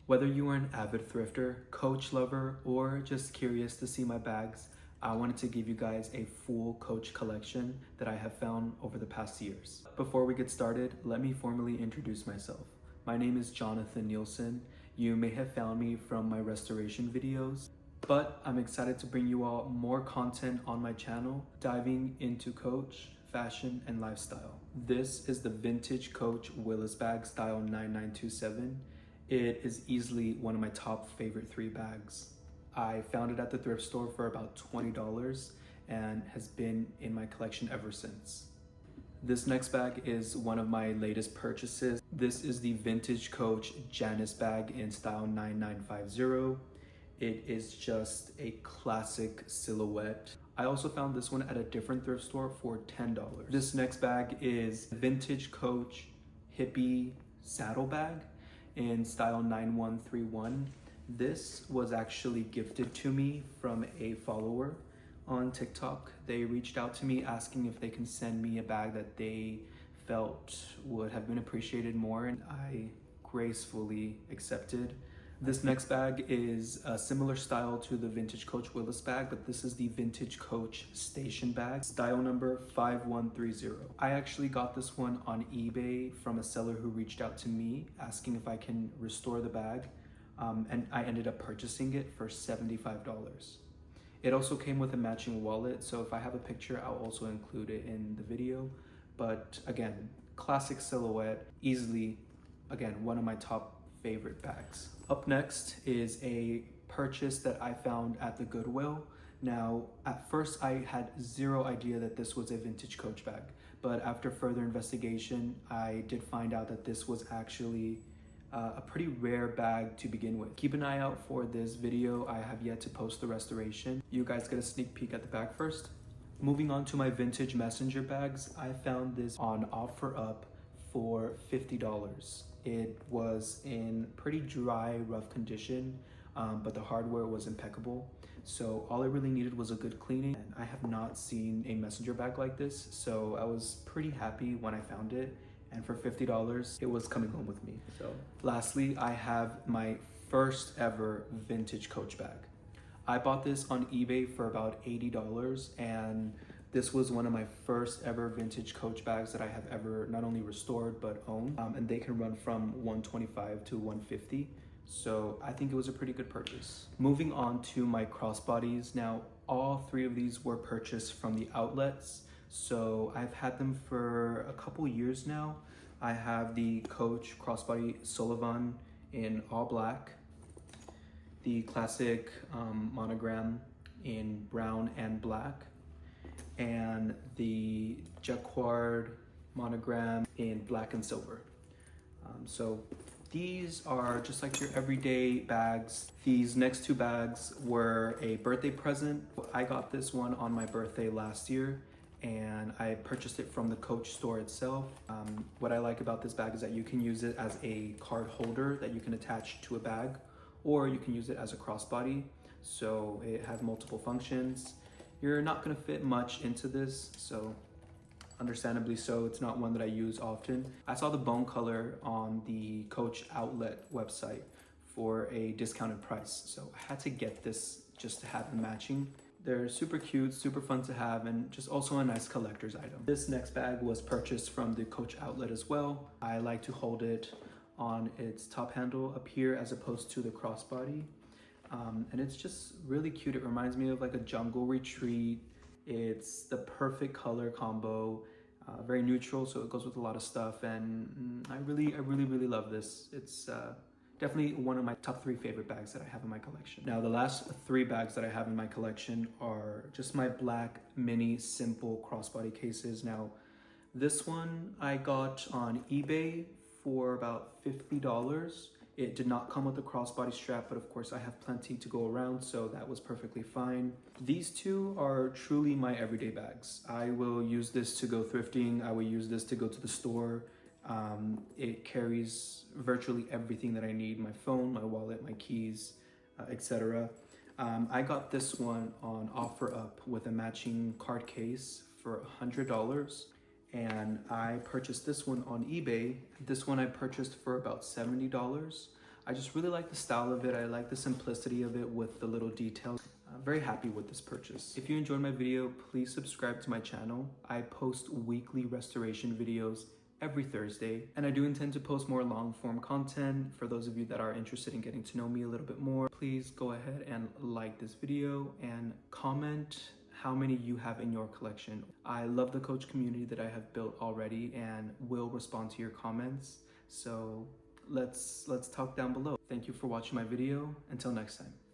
Whether you are an avid thrifter, coach lover, or just curious to see my bags, I wanted to give you guys a full Coach collection that I have found over the past years. Before we get started, let me formally introduce myself. My name is Jonathan Nielsen. You may have found me from my restoration videos, but I'm excited to bring you all more content on my channel, diving into Coach, fashion, and lifestyle. This is the vintage Coach Willis bag style 9927. It is easily one of my top favorite 3 bags. I found it at the thrift store for about $20 and has been in my collection ever since. This next bag is one of my latest purchases. This is the vintage Coach Janice bag in style 9950. It is just a classic silhouette. I also found this one at a different thrift store for $10. This next bag is vintage Coach hippie saddle bag in style 9131. This was actually gifted to me from a follower on TikTok. They reached out to me asking if they can send me a bag that they felt would have been appreciated more, and I gracefully accepted. This next bag is a similar style to the vintage Coach Willis bag, but this is the vintage Coach station bag, style number 5130. I actually got this one on eBay from a seller who reached out to me asking if I can restore the bag, and I ended up purchasing it for $75. It also came with a matching wallet, so if I have a picture, I'll also include it in the video. But again, classic silhouette, easily, again, one of my top favorite bags. Up next is a purchase that I found at the Goodwill. Now, at first I had zero idea that this was a vintage Coach bag, but after further investigation, I did find out that this was actually a pretty rare bag to begin with. Keep an eye out for this video. I have yet to post the restoration. You guys get a sneak peek at the bag first. Moving on to my vintage messenger bags, I found this on OfferUp for $50. It was in pretty dry, rough condition, but the hardware was impeccable. So all it really needed was a good cleaning. And I have not seen a messenger bag like this, so I was pretty happy when I found it. And for $50, it was coming home with me. So lastly, I have my first ever vintage Coach bag. I bought this on eBay for about $80, and this was one of my first ever vintage Coach bags that I have ever not only restored but owned, and they can run from $125 to $150. So I think it was a pretty good purchase. Moving on to my crossbodies. Now, all 3 of these were purchased from the outlets. So I've had them for a couple years now. I have the Coach crossbody Sullivan in all black, the classic monogram in brown and black, and the Jacquard monogram in black and silver. So these are just like your everyday bags. These next 2 bags were a birthday present. I got this one on my birthday last year, and I purchased it from the Coach store itself. What I like about this bag is that you can use it as a card holder that you can attach to a bag, or you can use it as a crossbody. So it has multiple functions. You're not gonna fit much into this, so understandably so, it's not one that I use often. I saw the bone color on the Coach outlet website for a discounted price, so I had to get this just to have them matching. They're super cute, super fun to have, and just also a nice collector's item. This next bag was purchased from the Coach outlet as well. I like to hold it on its top handle up here as opposed to the crossbody. And it's just really cute. It reminds me of like a jungle retreat. It's the perfect color combo, very neutral, so it goes with a lot of stuff. And I really love this. It's definitely one of my top 3 favorite bags that I have in my collection. Now, the last 3 bags that I have in my collection are just my black mini simple crossbody cases. Now, this one I got on eBay for about $50. It did not come with a crossbody strap, but of course I have plenty to go around, so that was perfectly fine. These 2 are truly my everyday bags. I will use this to go thrifting. I will use this to go to the store. It carries virtually everything that I need: my phone, my wallet, my keys, etc. I got this one on OfferUp with a matching card case for $100. And I purchased this one on eBay. This one I purchased for about $70. I just really like the style of it. I like the simplicity of it with the little details. I'm very happy with this purchase. If you enjoyed my video, please subscribe to my channel. I post weekly restoration videos every Thursday, and I do intend to post more long form content. For those of you that are interested in getting to know me a little bit more, please go ahead and like this video and comment how many you have in your collection. I love the Coach community that I have built already and will respond to your comments. So let's talk down below. Thank you for watching my video. Until next time.